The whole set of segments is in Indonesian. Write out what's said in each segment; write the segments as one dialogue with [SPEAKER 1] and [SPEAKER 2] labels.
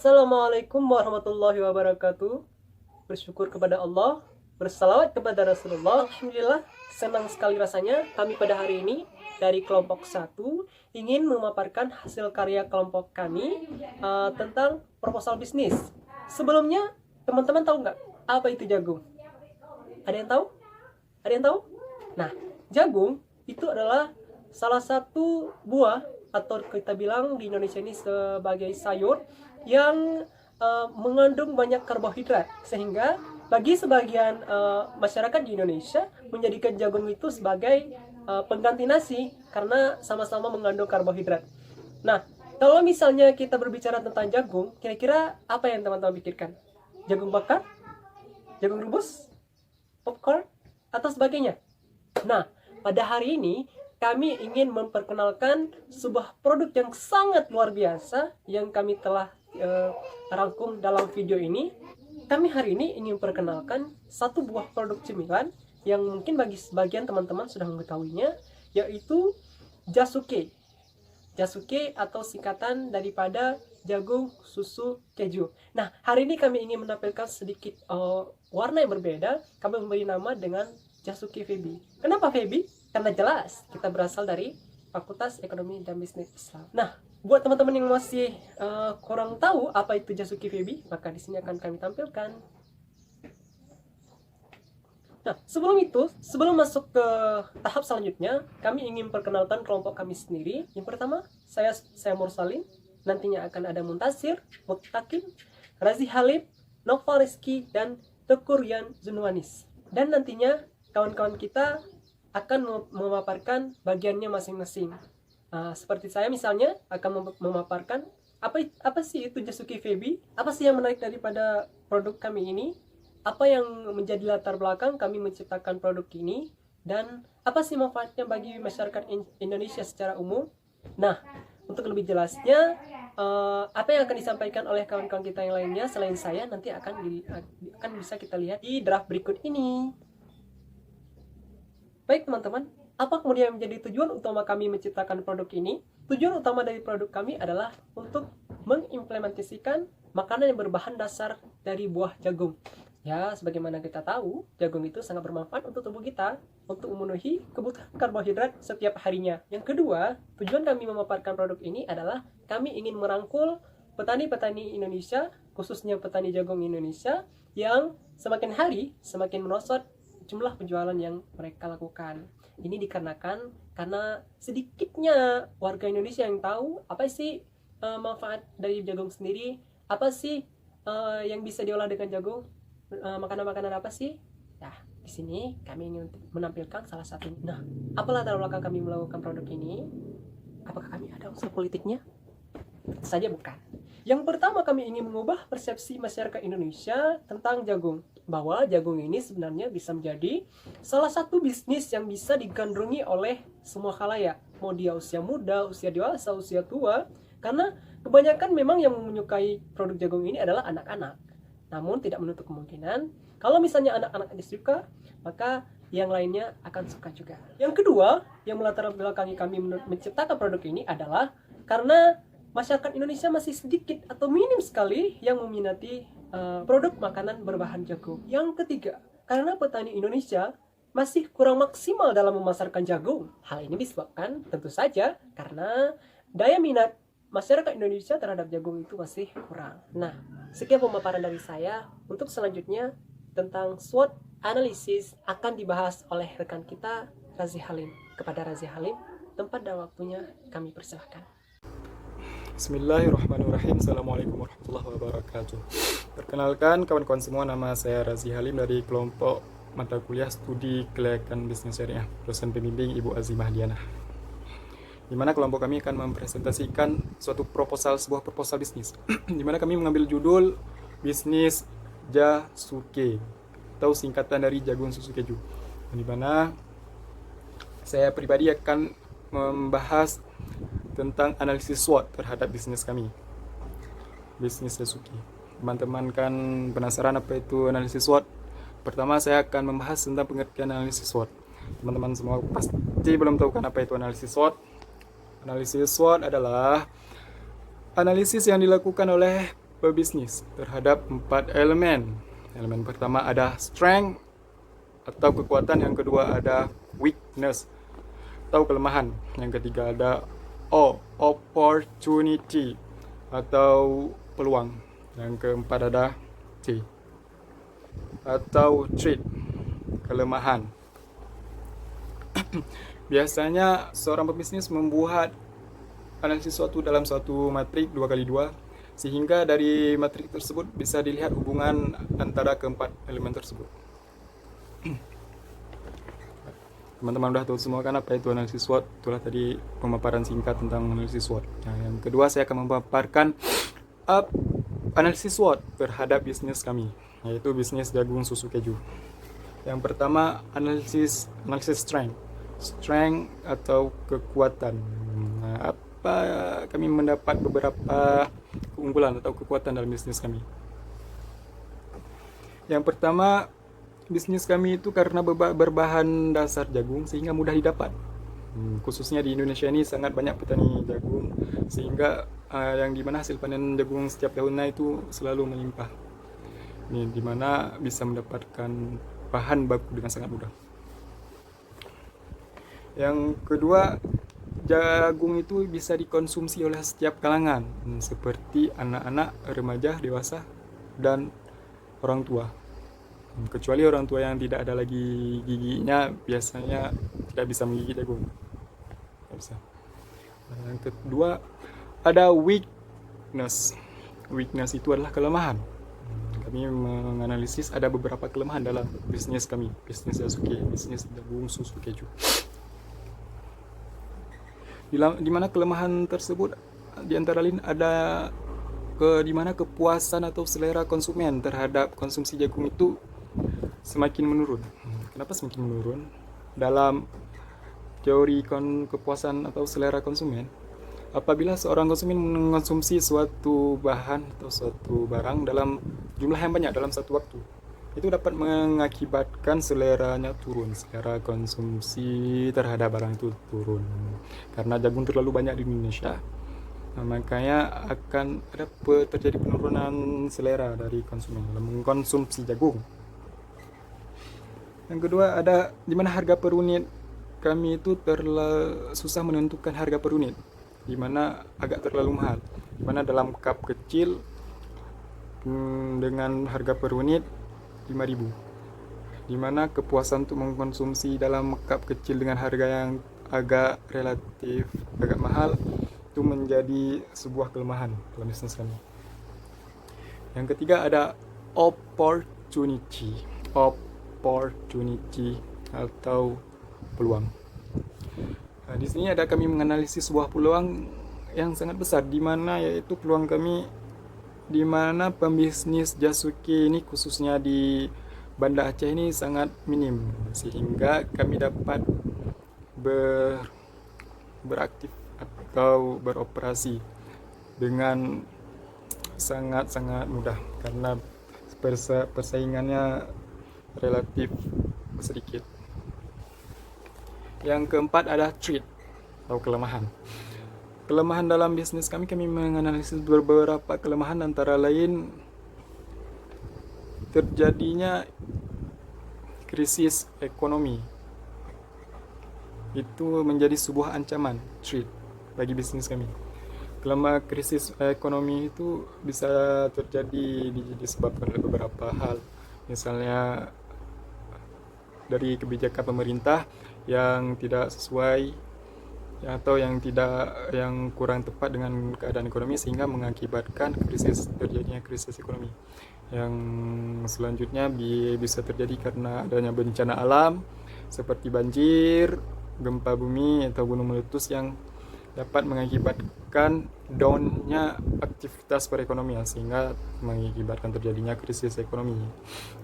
[SPEAKER 1] Assalamualaikum warahmatullahi wabarakatuh. Bersyukur kepada Allah, bersalawat kepada Rasulullah. Alhamdulillah, senang sekali rasanya kami pada hari ini dari kelompok 1 ingin memaparkan hasil karya kelompok kami tentang proposal bisnis. Sebelumnya, teman-teman tahu nggak apa itu jagung? Ada yang tahu? Ada yang tahu? Nah, jagung itu adalah salah satu buah atau kita bilang di Indonesia ini sebagai sayur yang mengandung banyak karbohidrat, sehingga bagi sebagian masyarakat di Indonesia menjadikan jagung itu sebagai pengganti nasi karena sama-sama mengandung karbohidrat. Nah, kalau misalnya kita berbicara tentang jagung, kira-kira apa yang teman-teman pikirkan? Jagung bakar? Jagung rebus? Popcorn? Atau sebagainya? Nah, pada hari ini kami ingin memperkenalkan sebuah produk yang sangat luar biasa yang kami telah rangkum dalam video ini. Kami hari ini ingin memperkenalkan satu buah produk cemilan yang mungkin bagi sebagian teman-teman sudah mengetahuinya, yaitu jasuke. Jasuke atau singkatan daripada jagung susu keju. Nah, hari ini kami ingin menampilkan sedikit warna yang berbeda. Kami memberi nama dengan Jasuke Febi. Kenapa Febi? Karena jelas kita berasal dari Fakultas Ekonomi dan Bisnis Islam. Nah, buat teman-teman yang masih kurang tahu apa itu Jasuke Febi, maka di sini akan kami tampilkan. Nah, sebelum masuk ke tahap selanjutnya, kami ingin perkenalkan kelompok kami sendiri. Yang pertama, saya Mursalin. Nantinya akan ada Muntasir, Mutakin, Razi Halim, Nova Rizky, dan Tekur Yan Zunwanis. Dan nantinya kawan-kawan kita akan memaparkan bagiannya masing-masing. Seperti saya misalnya akan memaparkan apa sih itu Jasuke Febi, apa sih yang menarik daripada produk kami ini, apa yang menjadi latar belakang kami menciptakan produk ini, dan apa sih manfaatnya bagi masyarakat Indonesia secara umum. Nah, untuk lebih jelasnya, apa yang akan disampaikan oleh kawan-kawan kita yang lainnya selain saya nanti akan bisa kita lihat di draft berikut ini. Baik teman-teman, apa kemudian menjadi tujuan utama kami menciptakan produk ini? Tujuan utama dari produk kami adalah untuk mengimplementasikan makanan yang berbahan dasar dari buah jagung. Ya, sebagaimana kita tahu, jagung itu sangat bermanfaat untuk tubuh kita, untuk memenuhi kebutuhan karbohidrat setiap harinya. Yang kedua, tujuan kami memaparkan produk ini adalah kami ingin merangkul petani-petani Indonesia, khususnya petani jagung Indonesia, yang semakin hari semakin merosot jumlah penjualan yang mereka lakukan. Ini dikarenakan karena sedikitnya warga Indonesia yang tahu apa sih manfaat dari jagung sendiri, apa sih yang bisa diolah dengan jagung, makanan-makanan apa sih. Nah, di sini kami ingin menampilkan salah satunya. Nah, apa latar belakang kami melakukan produk ini? Apakah kami ada unsur politiknya? Tentu saja bukan. Yang pertama, kami ingin mengubah persepsi masyarakat Indonesia tentang jagung, bahwa jagung ini sebenarnya bisa menjadi salah satu bisnis yang bisa digandrungi oleh semua khalayak, mau dia usia muda, usia dewasa, usia tua, karena kebanyakan memang yang menyukai produk jagung ini adalah anak-anak. Namun tidak menutup kemungkinan kalau misalnya anak-anak suka, maka yang lainnya akan suka juga. Yang kedua, yang melatar belakangi kami menciptakan produk ini adalah karena masyarakat Indonesia masih sedikit atau minim sekali yang meminati produk makanan berbahan jagung. Yang ketiga, karena petani Indonesia masih kurang maksimal dalam memasarkan jagung. Hal ini disebabkan tentu saja karena daya minat masyarakat Indonesia terhadap jagung itu masih kurang. Nah, sekian pemaparan dari saya. Untuk selanjutnya tentang SWOT analisis akan dibahas oleh rekan kita Razi Halim. Kepada Razi Halim, tempat dan waktunya kami persilahkan.
[SPEAKER 2] Bismillahirrahmanirrahim. Assalamualaikum warahmatullahi wabarakatuh. Perkenalkan kawan-kawan semua, nama saya Razi Halim dari kelompok mata kuliah studi kelayakan bisnis syariah, dosen pembimbing Ibu Azimah Diana. Di mana kelompok kami akan mempresentasikan sebuah proposal bisnis. Di mana kami mengambil judul bisnis Jasuke atau singkatan dari jagung susu keju. Di mana saya pribadi akan membahas tentang analisis SWOT terhadap bisnis kami, bisnis Jasuke. Teman-teman kan penasaran apa itu analisis SWOT? Pertama, saya akan membahas tentang pengertian analisis SWOT. Teman-teman semua pasti belum tahu kan apa itu analisis SWOT. Analisis SWOT adalah analisis yang dilakukan oleh pebisnis terhadap 4 elemen. Elemen pertama ada strength atau kekuatan, yang kedua ada weakness atau kelemahan, yang ketiga ada opportunity atau peluang, yang keempat ada T atau trait, kelemahan. Biasanya seorang pebisnis membuat analisis suatu dalam suatu matrik 2x2, sehingga dari matrik tersebut bisa dilihat hubungan antara keempat elemen tersebut. Teman-teman udah tahu semua kan apa itu analisis SWOT? Itulah tadi pemaparan singkat tentang analisis SWOT. Nah, yang kedua saya akan memaparkan analisis SWOT terhadap bisnis kami, yaitu bisnis jagung susu keju. Yang pertama, analisis strength atau kekuatan. Nah, kami mendapat beberapa keunggulan atau kekuatan dalam bisnis kami. Yang pertama, bisnis kami itu karena berbahan dasar jagung sehingga mudah didapat. Khususnya di Indonesia ini sangat banyak petani jagung, sehingga yang dimana hasil panen jagung setiap tahunnya itu selalu melimpah. Ini dimana bisa mendapatkan bahan baku dengan sangat mudah. Yang kedua, jagung itu bisa dikonsumsi oleh setiap kalangan, seperti anak-anak, remaja, dewasa, dan orang tua. Kecuali orang tua yang tidak ada lagi giginya, biasanya tidak bisa menggigit jagung. Tidak bisa. Yang kedua, ada weakness. Weakness itu adalah kelemahan. Kami menganalisis ada beberapa kelemahan dalam bisnis kami, bisnis Yasuke, bisnis jagung susu keju. Di mana kelemahan tersebut di antara lain ada di mana kepuasan atau selera konsumen terhadap konsumsi jagung itu semakin menurun. Kenapa semakin menurun? Dalam teori kepuasan atau selera konsumen, apabila seorang konsumen mengonsumsi suatu bahan atau suatu barang dalam jumlah yang banyak dalam satu waktu, itu dapat mengakibatkan seleranya turun, selera konsumsi terhadap barang itu turun. Karena jagung terlalu banyak di Indonesia, makanya akan ada terjadi penurunan selera dari konsumen dalam mengkonsumsi jagung. Yang kedua, ada di mana harga per unit kami itu susah menentukan harga per unit, di mana agak terlalu mahal, di mana dalam cup kecil dengan harga per unit 5.000, di mana kepuasan untuk mengkonsumsi dalam cup kecil dengan harga yang agak relatif agak mahal itu menjadi sebuah kelemahan dalam bisnis kami. Yang ketiga, ada opportunity atau peluang. Nah, di sini ada kami menganalisis sebuah peluang yang sangat besar, di mana yaitu peluang kami di mana pembisnis Yasuke ini khususnya di Banda Aceh ini sangat minim, sehingga kami dapat beraktif atau beroperasi dengan sangat-sangat mudah karena persaingannya relatif sedikit. Yang keempat ada trait atau kelemahan. Kelemahan dalam bisnis kami menganalisis beberapa kelemahan, antara lain terjadinya krisis ekonomi. Itu menjadi sebuah ancaman trait bagi bisnis kami. Krisis ekonomi itu bisa terjadi disebabkan oleh beberapa hal. Misalnya dari kebijakan pemerintah yang tidak sesuai atau yang kurang tepat dengan keadaan ekonomi, sehingga mengakibatkan terjadinya krisis ekonomi. Yang selanjutnya bisa terjadi karena adanya bencana alam seperti banjir, gempa bumi atau gunung meletus yang dapat mengakibatkan down-nya aktivitas perekonomian, sehingga mengakibatkan terjadinya krisis ekonomi.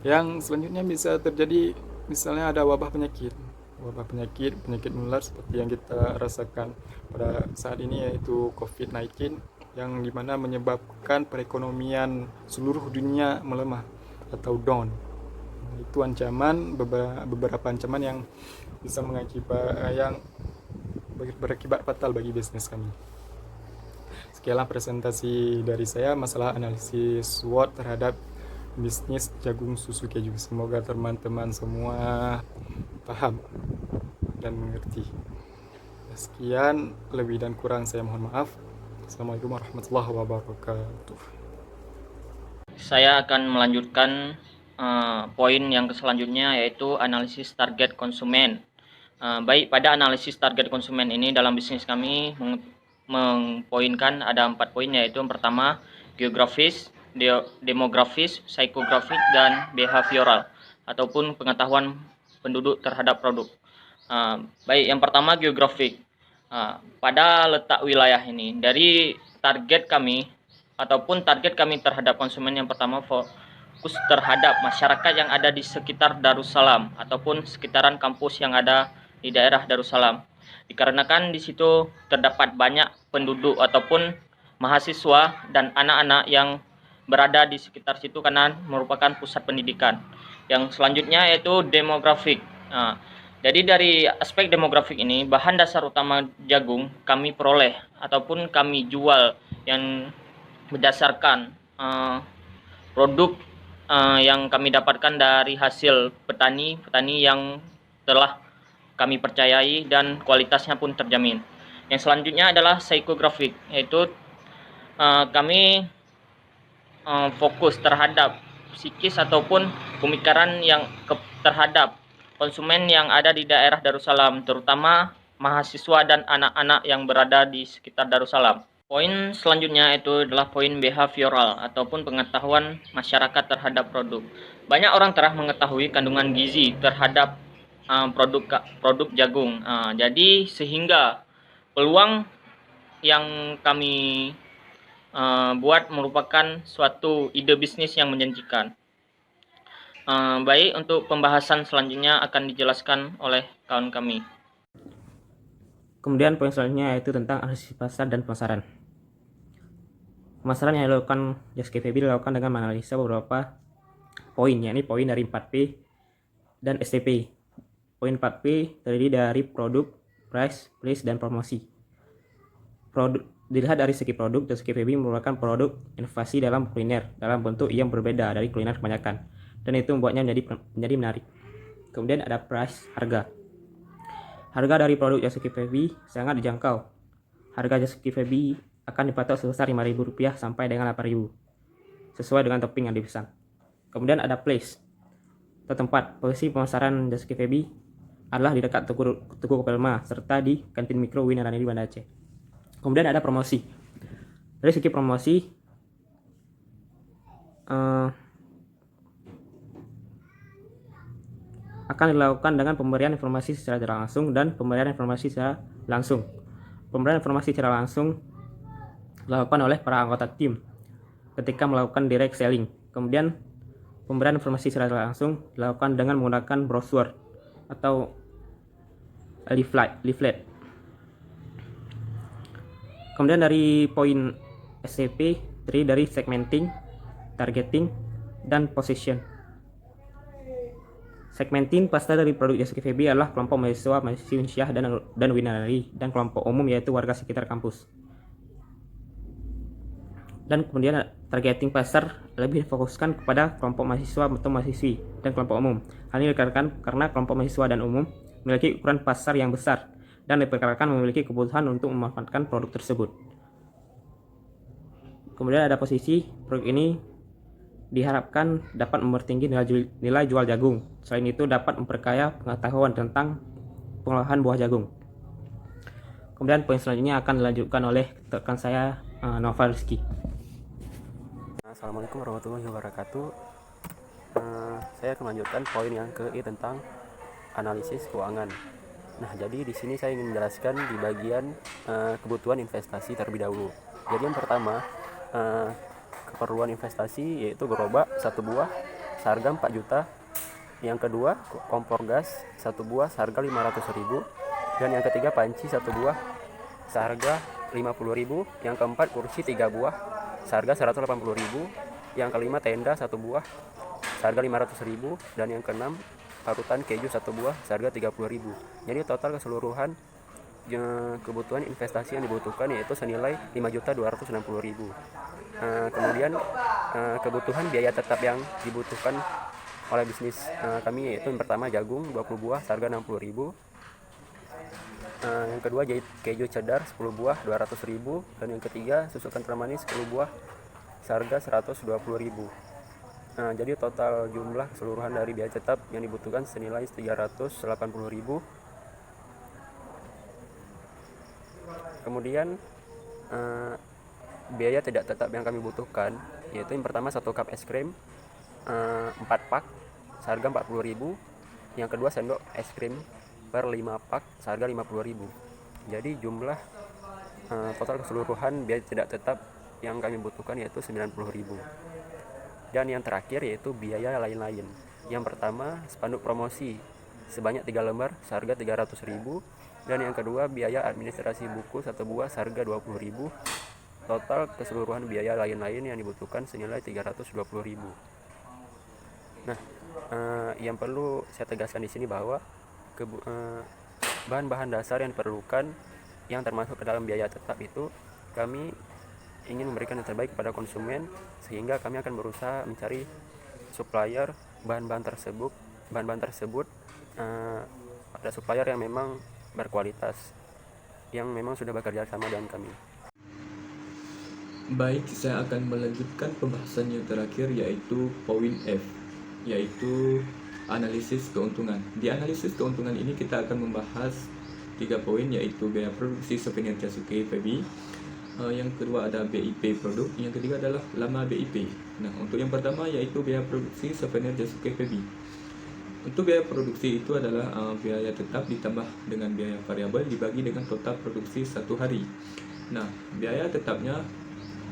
[SPEAKER 2] Yang selanjutnya bisa terjadi misalnya ada wabah penyakit menular seperti yang kita rasakan pada saat ini, yaitu COVID-19, yang dimana menyebabkan perekonomian seluruh dunia melemah atau down. Itu beberapa ancaman yang bisa berakibat fatal bagi bisnis kami. Sekianlah presentasi dari saya masalah analisis SWOT terhadap bisnis jagung susu keju. Semoga teman-teman semua paham dan mengerti. Sekian, lebih dan kurang saya mohon maaf. Assalamualaikum warahmatullahi wabarakatuh.
[SPEAKER 3] Saya akan melanjutkan poin yang selanjutnya, yaitu analisis target konsumen. Baik, pada analisis target konsumen ini dalam bisnis kami mempoinkan ada 4 poin, yaitu yang pertama geografis, demografis, psikografik, dan behavioral ataupun pengetahuan penduduk terhadap produk. Baik, yang pertama geografik. Pada letak wilayah ini, dari target kami ataupun target kami terhadap konsumen, yang pertama fokus terhadap masyarakat yang ada di sekitar Darussalam ataupun sekitaran kampus yang ada di daerah Darussalam. Dikarenakan di situ terdapat banyak penduduk ataupun mahasiswa dan anak-anak yang berada di sekitar situ karena merupakan pusat pendidikan. Yang selanjutnya yaitu demografik. Jadi dari aspek demografik ini, bahan dasar utama jagung kami peroleh ataupun kami jual yang berdasarkan produk yang kami dapatkan dari hasil petani yang telah kami percayai dan kualitasnya pun terjamin. Yang selanjutnya adalah psikografik, yaitu kami fokus terhadap psikis ataupun pemikiran yang terhadap konsumen yang ada di daerah Darussalam, terutama mahasiswa dan anak-anak yang berada di sekitar Darussalam. Poin selanjutnya itu adalah poin behavioral ataupun pengetahuan masyarakat terhadap produk. Banyak orang telah mengetahui kandungan gizi terhadap produk jagung. Jadi sehingga peluang yang kami buat merupakan suatu ide bisnis yang menjanjikan. Baik, untuk pembahasan selanjutnya akan dijelaskan oleh kawan kami.
[SPEAKER 4] Kemudian poin selanjutnya yaitu tentang analisis pasar dan pemasaran. Pemasaran yang dilakukan JaskFEB dilakukan dengan menganalisa beberapa poin, yakni poin dari 4P dan STP. Poin 4P terdiri dari produk, price, place, dan promosi. Dilihat dari segi produk, JaskFEB merupakan produk inovasi dalam kuliner dalam bentuk yang berbeda dari kuliner kebanyakan, dan itu membuatnya menjadi menarik. Kemudian ada price, harga. Harga dari produk JaskFEB sangat dijangkau. Harga JaskFEB akan dipatok sebesar Rp5.000 sampai dengan Rp8.000 sesuai dengan topping yang dipesan. Kemudian ada place atau tempat. Posisi pemasaran JaskFEB adalah di dekat Tugu Kopelma serta di kantin mikro Winarani di Banda Aceh. Kemudian ada promosi. Dari segi promosi akan dilakukan dengan pemberian informasi secara tidak langsung dan pemberian informasi secara langsung. Pemberian informasi secara langsung dilakukan oleh para anggota tim ketika melakukan direct selling. Kemudian pemberian informasi secara langsung dilakukan dengan menggunakan brosur atau leaflet. Kemudian dari poin SCP terdiri dari segmenting, targeting, dan position. Segmenting pasar dari produk JaskFEB adalah kelompok mahasiswa Unsyah dan Winarani, dan kelompok umum yaitu warga sekitar kampus. Dan kemudian targeting pasar lebih difokuskan kepada kelompok mahasiswa atau mahasiswi dan kelompok umum. Hal ini dikarenakan karena kelompok mahasiswa dan umum memiliki ukuran pasar yang besar dan diperkirakan memiliki kebutuhan untuk memanfaatkan produk tersebut. Kemudian ada posisi. Produk ini diharapkan dapat mempertinggi nilai jual jagung. Selain itu dapat memperkaya pengetahuan tentang pengolahan buah jagung. Kemudian poin selanjutnya akan dilanjutkan oleh rekan saya, Noval Rizky.
[SPEAKER 5] Assalamualaikum warahmatullahi wabarakatuh. Saya akan melanjutkan poin yang ke-I tentang analisis keuangan. Nah, jadi di sini saya ingin menjelaskan di bagian kebutuhan investasi terlebih dahulu. Jadi yang pertama, keperluan investasi yaitu gerobak 1 buah seharga 4 juta. Yang kedua, kompor gas 1 buah seharga 500.000. Dan yang ketiga, panci 1 buah seharga 50.000. Yang keempat, kursi 3 buah seharga 180.000. Yang kelima, tenda 1 buah seharga 500.000. Dan yang keenam, parutan keju 1 buah seharga 30.000. Jadi total keseluruhan kebutuhan investasi yang dibutuhkan yaitu senilai 5.260.000. Kemudian kebutuhan biaya tetap yang dibutuhkan oleh bisnis kami yaitu yang pertama jagung 20 buah seharga 60.000. Yang kedua keju cheddar 10 buah 200.000, dan yang ketiga susu kental manis 10 buah seharga 120.000. Jadi total jumlah keseluruhan dari biaya tetap yang dibutuhkan senilai 380.000. Kemudian biaya tidak tetap yang kami butuhkan yaitu yang pertama 1 cup es krim 4 pak seharga 40.000. Yang kedua sendok es krim per 5 pak seharga 50.000. Jadi jumlah total keseluruhan biaya tidak tetap yang kami butuhkan yaitu 90.000. Dan yang terakhir yaitu biaya lain-lain. Yang pertama spanduk promosi sebanyak 3 lembar seharga 300.000, dan yang kedua biaya administrasi buku 1 buah seharga 20.000. Total keseluruhan biaya lain-lain yang dibutuhkan senilai 320.000. Nah, yang perlu saya tegaskan di sini bahwa bahan-bahan dasar yang diperlukan yang termasuk ke dalam biaya tetap itu kami ingin memberikan yang terbaik kepada konsumen, sehingga kami akan berusaha mencari supplier bahan-bahan tersebut pada supplier yang memang berkualitas, yang memang sudah bekerja sama dengan kami.
[SPEAKER 2] Baik, saya akan melanjutkan pembahasan yang terakhir yaitu poin F, yaitu analisis keuntungan. Di analisis keuntungan ini kita akan membahas 3 poin yaitu biaya produksi souvenir Jasuke FEBI, yang kedua ada BIP produk, yang ketiga adalah lama BIP. Nah, untuk yang pertama yaitu biaya produksi souvenir Jasuke FEBI. Untuk biaya produksi itu adalah biaya tetap ditambah dengan biaya variabel dibagi dengan total produksi 1 hari. Nah, biaya tetapnya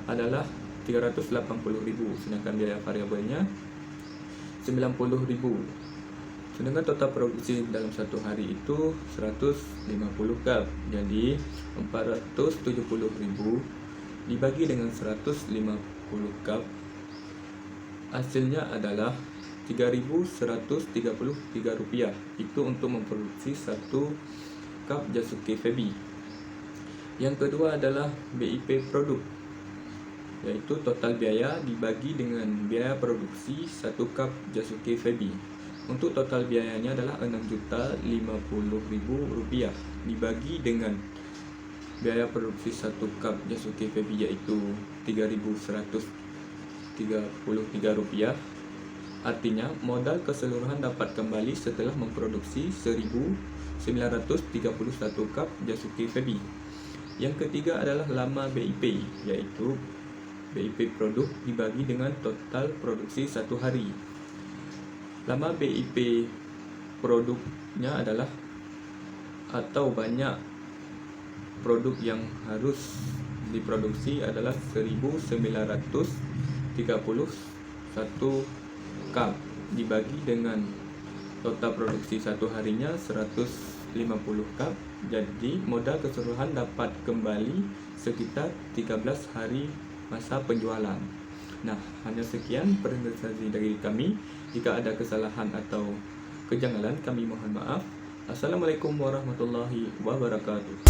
[SPEAKER 2] adalah 380.000, sedangkan biaya variabelnya 90.000. Sedangkan total produksi dalam 1 hari itu 150 cup. Jadi 470.000 dibagi dengan 150 cup, hasilnya adalah Rp3.133. Itu untuk memproduksi 1 cup Jasuke FEBI. Yang kedua adalah BIP produk, yaitu total biaya dibagi dengan biaya produksi 1 cup Jasuke FEBI. Untuk total biayanya adalah Rp6.050.000 dibagi dengan biaya produksi 1 cup Jasuke FEBI yaitu Rp3.133. Artinya modal keseluruhan dapat kembali setelah memproduksi 1.931 cup Jasuke FEBI. Yang ketiga adalah lama BIP, yaitu BIP produk dibagi dengan total produksi 1 hari. Lama BIP produknya adalah atau banyak produk yang harus diproduksi adalah 1.931 cup dibagi dengan total produksi 1 harinya 150 cup. Jadi modal keseluruhan dapat kembali sekitar 13 hari masa penjualan. Nah, hanya sekian presentasi dari kami. Jika ada kesalahan atau kejanggalan kami mohon maaf. Assalamualaikum warahmatullahi wabarakatuh.